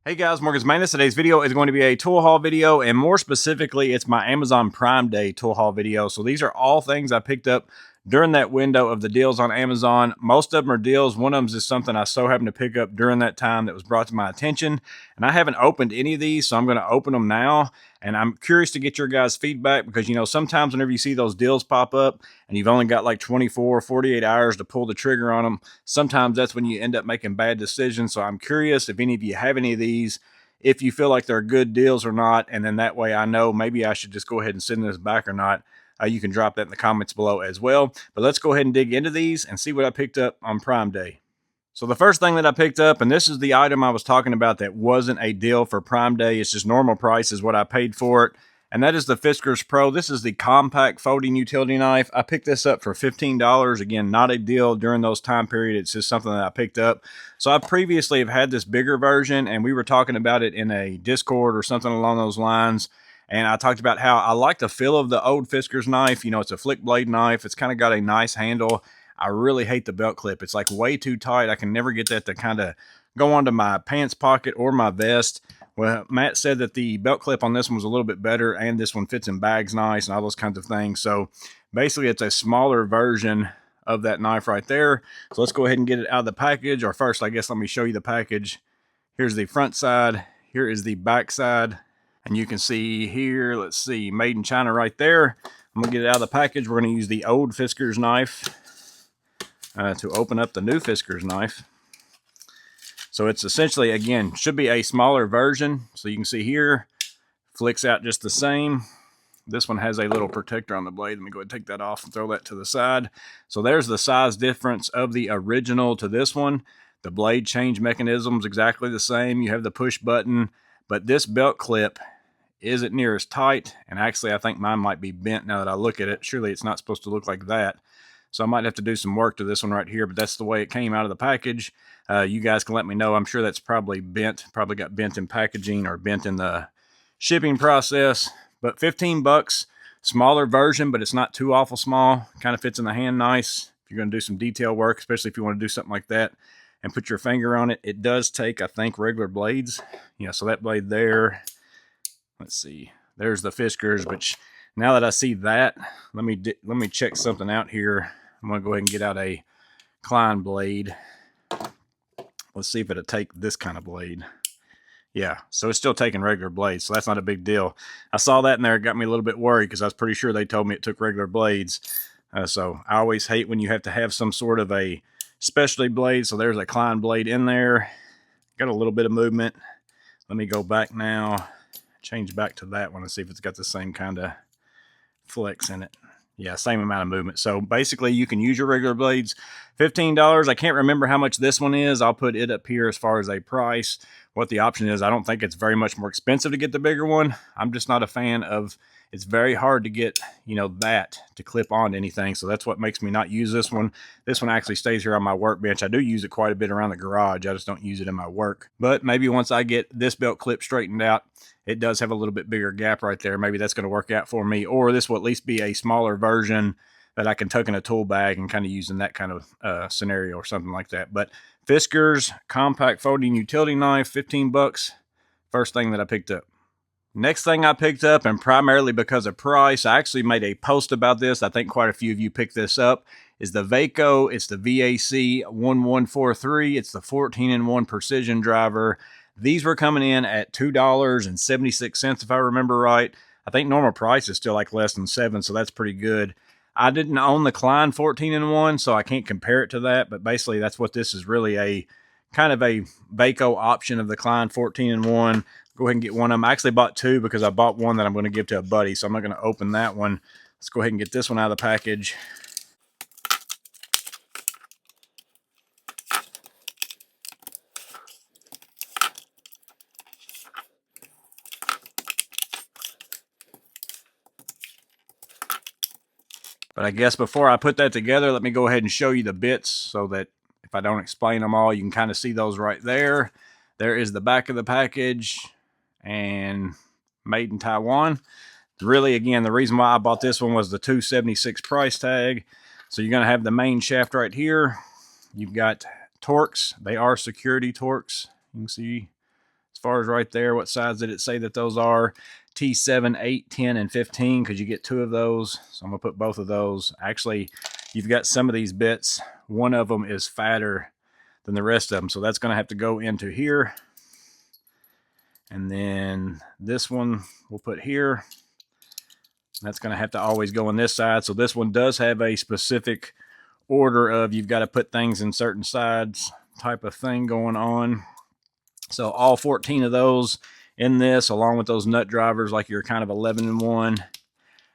Hey guys, Morgan's Maintenance. Today's video is going to be a tool haul video, and more specifically, it's my Amazon Prime Day tool haul video. So these are all things I picked up during that window of the deals on Amazon. Most of them are deals. One of them is something I so happened to pick up during that time that was brought to my attention. And I haven't opened any of these, so I'm going to open them now. And I'm curious to get your guys' feedback because, sometimes whenever you see those deals pop up and you've only got like 24, 48 hours to pull the trigger on them, sometimes that's when you end up making bad decisions. So I'm curious if any of you have any of these, if you feel like they're good deals or not. And then that way I know maybe I should just go ahead and send this back or not. You can drop that in the comments below as well. But let's go ahead and dig into these and see what I picked up on Prime Day. So the first thing that I picked up, and this is the item I was talking about that wasn't a deal for Prime Day, it's just normal price is what I paid for it, and that is the Fiskars Pro. This is the compact folding utility knife. I picked this up for $15. Again, not a deal during those time period. It's just something that I picked up. So I previously have had this bigger version, and we were talking about it in a Discord or something along those lines. And I talked about how I like the feel of the old Fiskars knife. It's a flick blade knife. It's kind of got a nice handle. I really hate the belt clip. It's like way too tight. I can never get that to kind of go onto my pants pocket or my vest. Well, Matt said that the belt clip on this one was a little bit better, and this one fits in bags nice and all those kinds of things. So basically it's a smaller version of that knife right there. So let's go ahead and get it out of the package. Or first, I guess, let me show you the package. Here's the front side. Here is the back side. And you can see here, let's see, made in China right there. I'm gonna get it out of the package. We're gonna use the old Fiskars knife to open up the new Fiskars knife. So it's essentially, again, should be a smaller version. So you can see here, flicks out just the same. This one has a little protector on the blade. Let me go ahead and take that off and throw that to the side. So there's the size difference of the original to this one. The blade change mechanism is exactly the same. You have the push button, but this belt clip isn't near as tight. And actually, I think mine might be bent now that I look at it. Surely it's not supposed to look like that. So I might have to do some work to this one right here, but that's the way it came out of the package. You guys can let me know. I'm sure that's probably bent, probably got bent in packaging or bent in the shipping process. But 15 bucks, smaller version, but it's not too awful small. Kind of fits in the hand nice. If you're going to do some detail work, especially if you want to do something like that and put your finger on it. It does take, I think, regular blades. So that blade there, let's see, there's the Fiskars. But now that I see that, let me check something out here. I'm going to go ahead and get out a Klein blade. Let's see if it'll take this kind of blade. Yeah, so it's still taking regular blades, so that's not a big deal. I saw that in there. It got me a little bit worried because I was pretty sure they told me it took regular blades. So I always hate when you have to have some sort of a specialty blade. So there's a Klein blade in there. Got a little bit of movement. Let me go back now, change back to that one and see if it's got the same kind of flex in it. Yeah, same amount of movement. So basically you can use your regular blades. $15. I can't remember how much this one is. I'll put it up here as far as a price, what the option is. I don't think it's very much more expensive to get the bigger one. I'm just not a fan of, it's very hard to get, that to clip on anything. So that's what makes me not use this one. This one actually stays here on my workbench. I do use it quite a bit around the garage. I just don't use it in my work. But maybe once I get this belt clip straightened out, it does have a little bit bigger gap right there. Maybe that's going to work out for me, or this will at least be a smaller version that I can tuck in a tool bag and kind of use in that kind of scenario or something like that. But Fiskars compact folding utility knife, 15 bucks. First thing that I picked up. Next thing I picked up, and primarily because of price, I actually made a post about this. I think quite a few of you picked this up, is the Vaco. It's the VAC 1143. It's the 14-in-1 precision driver. These were coming in at $2.76, if I remember right. I think normal price is still like less than $7, so that's pretty good. I didn't own the Klein 14-in-1, so I can't compare it to that, but basically that's what this is, really a kind of a Vaco option of the Klein 14-in-1. Go ahead and get one of them. I actually bought two because I bought one that I'm going to give to a buddy, so I'm not going to open that one. Let's go ahead and get this one out of the package. But I guess before I put that together, let me go ahead and show you the bits so that if I don't explain them all, you can kind of see those right there. There is the back of the package, and made in Taiwan. Really, again, the reason why I bought this one was the $276 price tag. So you're going to have the main shaft right here. You've got Torx. They are security Torx. You can see far as right there. What size did it say that those are? T7, 8, 10, and 15, because you get 2 of those. So I'm going to put both of those. Actually, you've got some of these bits. One of them is fatter than the rest of them, so that's going to have to go into here. And then this one we'll put here. That's going to have to always go on this side. So this one does have a specific order of you've got to put things in certain sides type of thing going on. So all 14 of those in this, along with those nut drivers, like your kind of 11-in-1.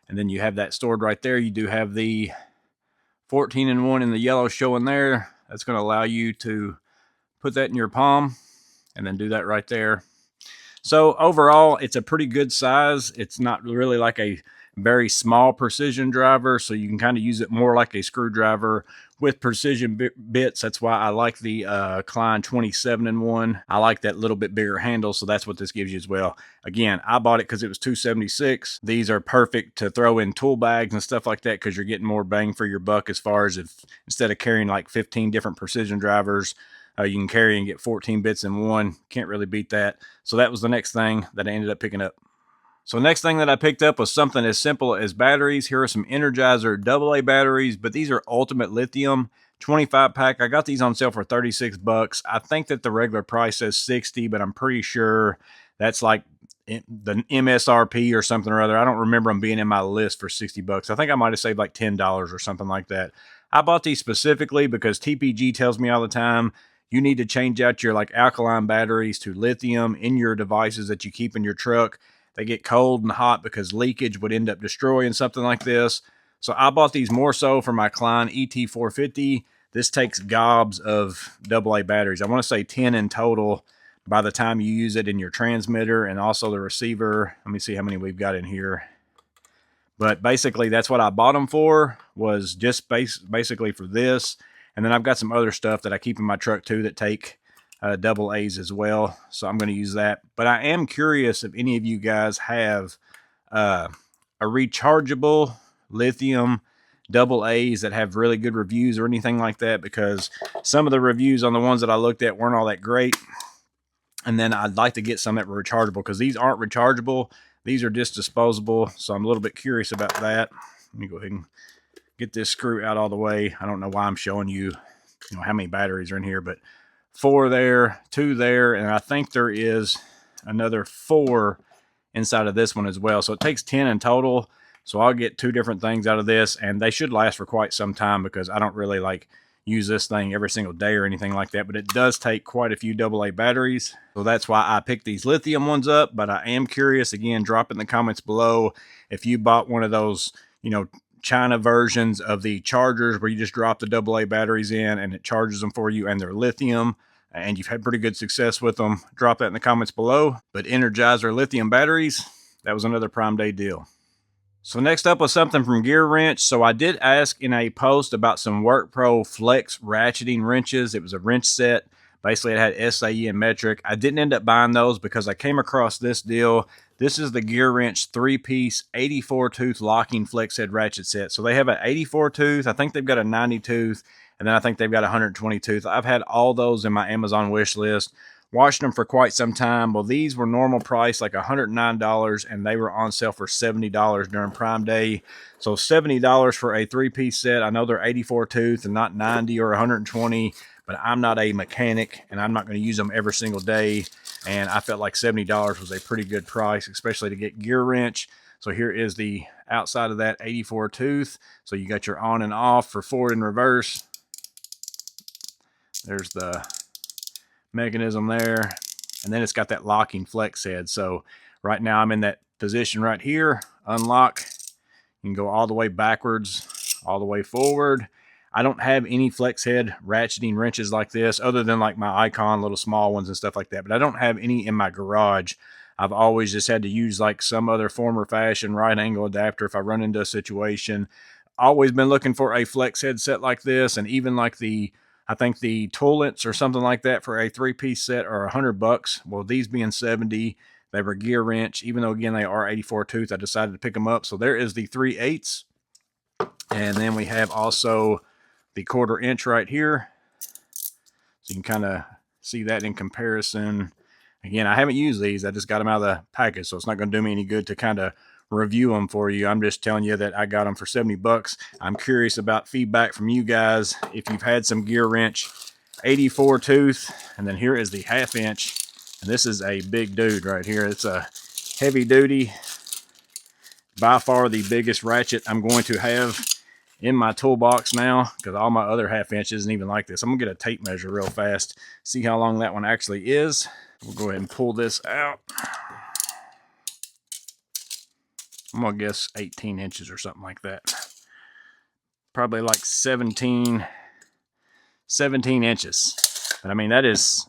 And then you have that stored right there. You do have the 14-in-1 in the yellow showing there. That's going to allow you to put that in your palm and then do that right there. So overall, it's a pretty good size. It's not really like a very small precision driver, so you can kind of use it more like a screwdriver with precision bits. That's why I like the Klein 27-in-1. I like that little bit bigger handle, so that's what this gives you as well. Again, I bought it because it was $276. These are perfect to throw in tool bags and stuff like that because you're getting more bang for your buck, as far as if instead of carrying like 15 different precision drivers, you can carry and get 14 bits in one. Can't really beat that. So that was the next thing that I ended up picking up. So next thing that I picked up was something as simple as batteries. Here are some Energizer AA batteries, but these are Ultimate Lithium 25 pack. I got these on sale for 36 bucks. I think that the regular price says 60, but I'm pretty sure that's like the MSRP or something or other. I don't remember them being in my list for 60 bucks. I think I might have saved like $10 or something like that. I bought these specifically because TPG tells me all the time, you need to change out your like alkaline batteries to lithium in your devices that you keep in your truck. They get cold and hot because leakage would end up destroying something like this. So I bought these more so for my Klein ET450. This takes gobs of AA batteries. I want to say 10 in total by the time you use it in your transmitter and also the receiver. Let me see how many we've got in here. But basically, that's what I bought them for, was just basically for this. And then I've got some other stuff that I keep in my truck too that take AA's as well. So I'm going to use that. But I am curious if any of you guys have a rechargeable lithium AA's that have really good reviews or anything like that, because some of the reviews on the ones that I looked at weren't all that great. And then I'd like to get some that were rechargeable, because these aren't rechargeable. These are just disposable. So I'm a little bit curious about that. Let me go ahead and get this screw out all the way. I don't know why I'm showing you, how many batteries are in here, but 4 there, 2 there, and I think there is another 4 inside of this one as well. So it takes 10 in total. So I'll get 2 different things out of this, and they should last for quite some time, because I don't really like use this thing every single day or anything like that, but it does take quite a few AA batteries. So that's why I picked these lithium ones up. But I am curious, again, drop in the comments below if you bought one of those, China versions of the chargers where you just drop the AA batteries in and it charges them for you, and they're lithium, and you've had pretty good success with them. Drop that in the comments below. But Energizer lithium batteries, that was another Prime Day deal. So next up was something from Gear Wrench. So I did ask in a post about some WorkPro Flex ratcheting wrenches. It was a wrench set. Basically, it had SAE and metric. I didn't end up buying those because I came across this deal. This is the Gear Wrench 3-piece 84-tooth locking flex head ratchet set. So they have an 84-tooth. I think they've got a 90-tooth. And then I think they've got a 120-tooth. I've had all those in my Amazon wish list. Watched them for quite some time. Well, these were normal price, like $109, and they were on sale for $70 during Prime Day. So $70 for a 3-piece set. I know they're 84-tooth and not 90 or 120, but I'm not a mechanic, and I'm not going to use them every single day. And I felt like $70 was a pretty good price, especially to get Gear Wrench. So here is the outside of that 84-tooth. So you got your on and off for forward and reverse. There's the mechanism there, and then it's got that locking flex head. So right now I'm in that position right here. Unlock. You can go all the way backwards, all the way forward. I don't have any flex head ratcheting wrenches like this, other than like my Icon little small ones and stuff like that, but I don't have any in my garage. I've always just had to use like some other form or fashion right angle adapter if I run into a situation. Always been looking for a flex head set like this, and even like I think the Toolets or something like that for a 3-piece set are $100. Well, these being 70, they were Gear Wrench. Even though, again, they are 84-tooth, I decided to pick them up. So there is the 3/8. And then we have also the 1/4 inch right here. So you can kind of see that in comparison. Again, I haven't used these. I just got them out of the package, so it's not going to do me any good to kind of review them for you. I'm just telling you that I got them for 70 bucks. I'm curious about feedback from you guys if you've had some gear wrench 84 tooth, and then here is the 1/2 inch, and this is a big dude right here. It's a heavy duty, by far the biggest ratchet I'm going to have in my toolbox now, because all my other 1/2 inch isn't even like this. I'm gonna get a tape measure real fast, see how long that one actually is. We'll go ahead and pull this out. I'm gonna guess 18 inches or something like that. Probably like 17 inches. But I mean, that is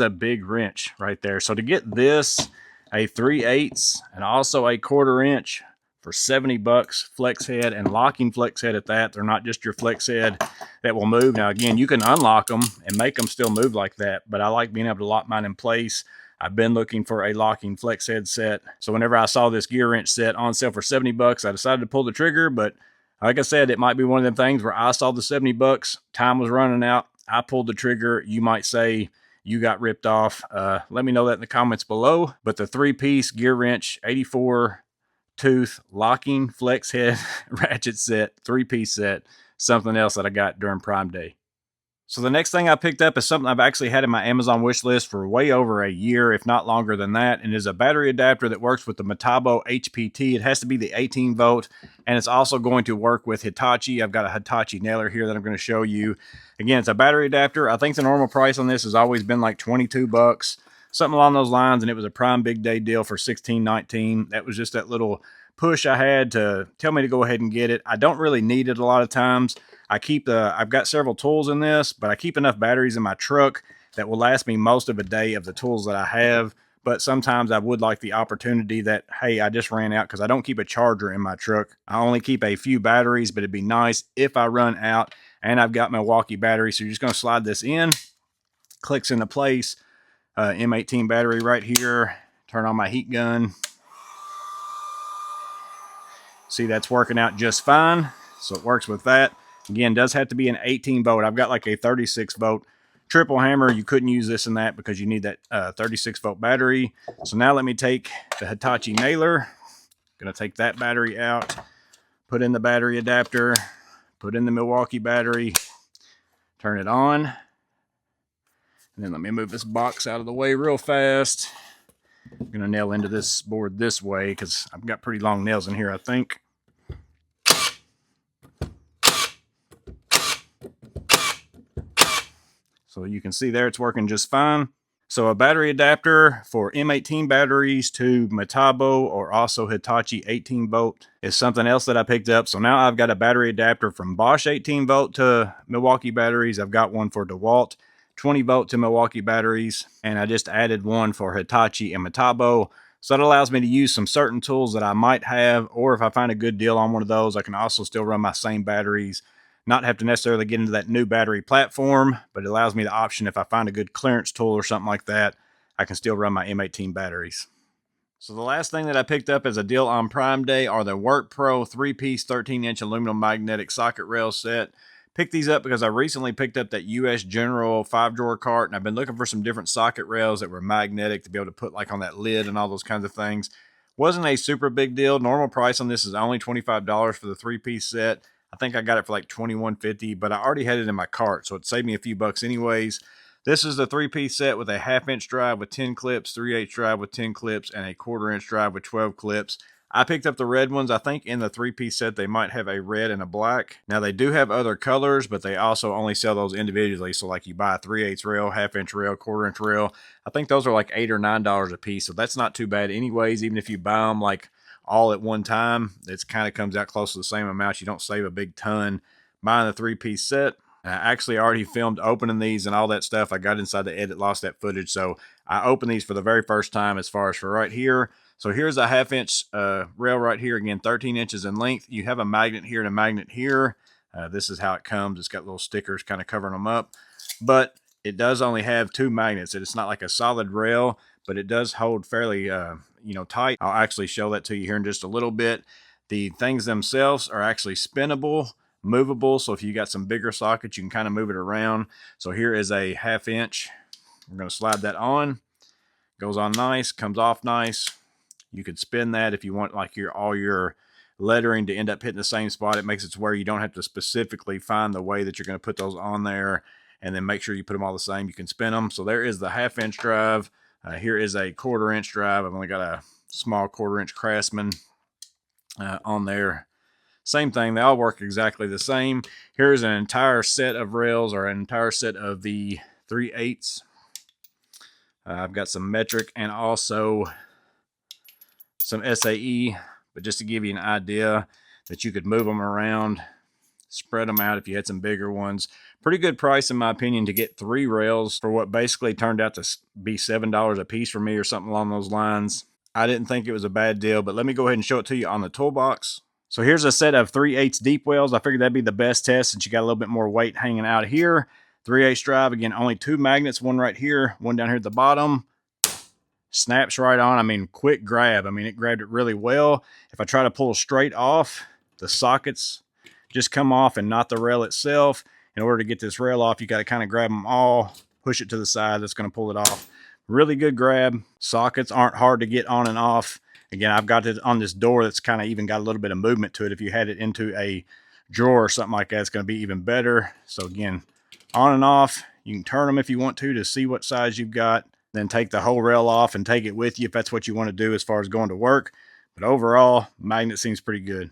a big wrench right there. So to get this, a 3/8 and also a 1/4 inch for 70 bucks, flex head and locking flex head at that. They're not just your flex head that will move. Now again, you can unlock them and make them still move like that, but I like being able to lock mine in place. I've been looking for a locking flex head set. So whenever I saw this gear wrench set on sale for 70 bucks, I decided to pull the trigger. But like I said, it might be one of them things where I saw the 70 bucks, time was running out, I pulled the trigger. You might say you got ripped off. Let me know that in the comments below. But the 3-piece gear wrench, 84 tooth locking flex head ratchet set, 3-piece set, something else that I got during Prime Day. So the next thing I picked up is something I've actually had in my Amazon wish list for way over a year, if not longer than that, and is a battery adapter that works with the Metabo HPT. It has to be the 18 volt, and it's also going to work with Hitachi. I've got a Hitachi nailer here that I'm going to show you. Again, it's a battery adapter. I think the normal price on this has always been like 22 bucks, something along those lines, and it was a Prime Big Day deal for $16.19. That was just that little push I had to tell me to go ahead and get it. I don't really need it a lot of times. I've got several tools in this, but I keep enough batteries in my truck that will last me most of a day of the tools that I have. But sometimes I would like the opportunity that, hey, I just ran out, because I don't keep a charger in my truck. I only keep a few batteries, but it'd be nice if I run out. And I've got Milwaukee batteries, so you're just going to slide this in, clicks into place. M18 battery right here. Turn on my heat gun. See, that's working out just fine. So it works with that. Again, does have to be an 18 volt. I've got like a 36 volt triple hammer. You couldn't use this and that because you need that 36 volt battery. So now let me take the Hitachi nailer. Gonna take that battery out, put in the battery adapter, put in the Milwaukee battery, turn it on. And then let me move this box out of the way real fast. I'm gonna nail into this board this way because I've got pretty long nails in here, I think. So you can see there it's working just fine. So a battery adapter for M18 batteries to Metabo or also Hitachi 18 volt is something else that I picked up. So now I've got a battery adapter from Bosch 18 volt to Milwaukee batteries. I've got one for DeWalt 20 volt to Milwaukee batteries, and I just added one for Hitachi and Metabo. So that allows me to use some certain tools that I might have, or if I find a good deal on one of those, I can also still run my same batteries, not have to necessarily get into that new battery platform, but it allows me the option if I find a good clearance tool or something like that, I can still run my M18 batteries. So the last thing that I picked up as a deal on Prime Day are the WorkPro 3-piece 13-inch aluminum magnetic socket rail set. Picked these up because I recently picked up that US General 5-drawer cart, and I've been looking for some different socket rails that were magnetic to be able to put like on that lid and all those kinds of things. Wasn't a super big deal. Normal price on this is only $25 for the 3-piece set. I think I got it for like $21.50, but I already had it in my cart, so it saved me a few bucks anyways. This is the 3-piece set with a 1/2 inch drive with 10 clips, 3/8 drive with 10 clips, and a 1/4 inch drive with 12 clips. I picked up the red ones. I think in the 3-piece set, they might have a red and a black. Now, they do have other colors, but they also only sell those individually. So, like, you buy a 3/8 rail, 1/2 inch rail, 1/4 inch rail. I think those are like $8 or $9 a piece. So, that's not too bad anyways. Even if you buy them, like, all at one time, it kind of comes out close to the same amount. You don't save a big ton buying the 3-piece set. I actually already filmed opening these and all that stuff. I got inside the edit, lost that footage. So, I opened these for the very first time as far as for right here. So here's a 1/2 inch rail right here. Again, 13 inches in length. You have a magnet here and a magnet here. This is how it comes. It's got little stickers kind of covering them up. But it does only have 2 magnets. It's not like a solid rail, but it does hold fairly tight. I'll actually show that to you here in just a little bit. The things themselves are actually spinnable, movable. So if you got some bigger sockets, you can kind of move it around. So here is a 1/2 inch. We're going to slide that on. Goes on nice, comes off nice. You could spin that if you want like all your lettering to end up hitting the same spot. It makes it to where you don't have to specifically find the way that you're going to put those on there and then make sure you put them all the same. You can spin them. So there is the 1/2 inch drive. Here is a 1/4 inch drive. I've only got a small 1/4 inch Craftsman on there. Same thing, they all work exactly the same. Here's an entire set of rails, or an entire set of the 3/8. I've got some metric and also some SAE, but just to give you an idea that you could move them around, spread them out if you had some bigger ones. Pretty good price in my opinion to get 3 rails for what basically turned out to be $7 a piece for me or something along those lines. I didn't think it was a bad deal, but let me go ahead and show it to you on the toolbox. So here's a set of 3/8 deep wells. I figured that'd be the best test since you got a little bit more weight hanging out here. 3/8 drive, again, only 2 magnets, one right here, one down here at the bottom. Snaps right on. I mean, quick grab. I mean, it grabbed it really well. If I try to pull straight off, the sockets just come off and not the rail itself. In order to get this rail off, you got to kind of grab them all, push it to the side. That's going to pull it off. Really good grab. Sockets aren't hard to get on and off. Again, I've got it on this door that's kind of even got a little bit of movement to it. If you had it into a drawer or something like that, it's going to be even better. So again, on and off. You can turn them if you want to see what size you've got. Then take the whole rail off and take it with you if that's what you want to do as far as going to work. But overall, magnet seems pretty good.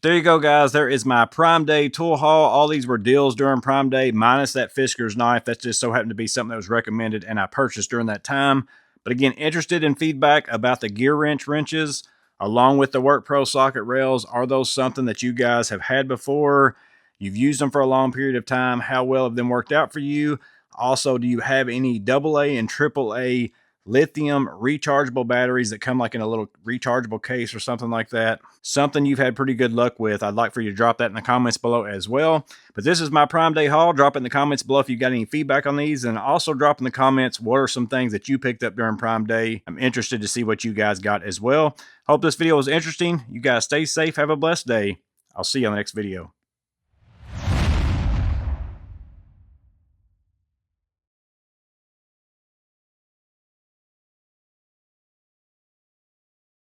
There you go, guys. There is my Prime Day tool haul. All these were deals during Prime Day, minus that Fiskars knife. That just so happened to be something that was recommended and I purchased during that time. But again, interested in feedback about the gear wrenches along with the WorkPro socket rails. Are those something that you guys have had before? You've used them for a long period of time. How well have them worked out for you? Also, do you have any AA and AAA lithium rechargeable batteries that come like in a little rechargeable case or something like that? Something you've had pretty good luck with. I'd like for you to drop that in the comments below as well. But this is my Prime Day haul. Drop it in the comments below if you got any feedback on these, and also drop in the comments what are some things that you picked up during Prime Day. I'm interested to see what you guys got as well. Hope this video was interesting. You guys stay safe. Have a blessed day. I'll see you on the next video.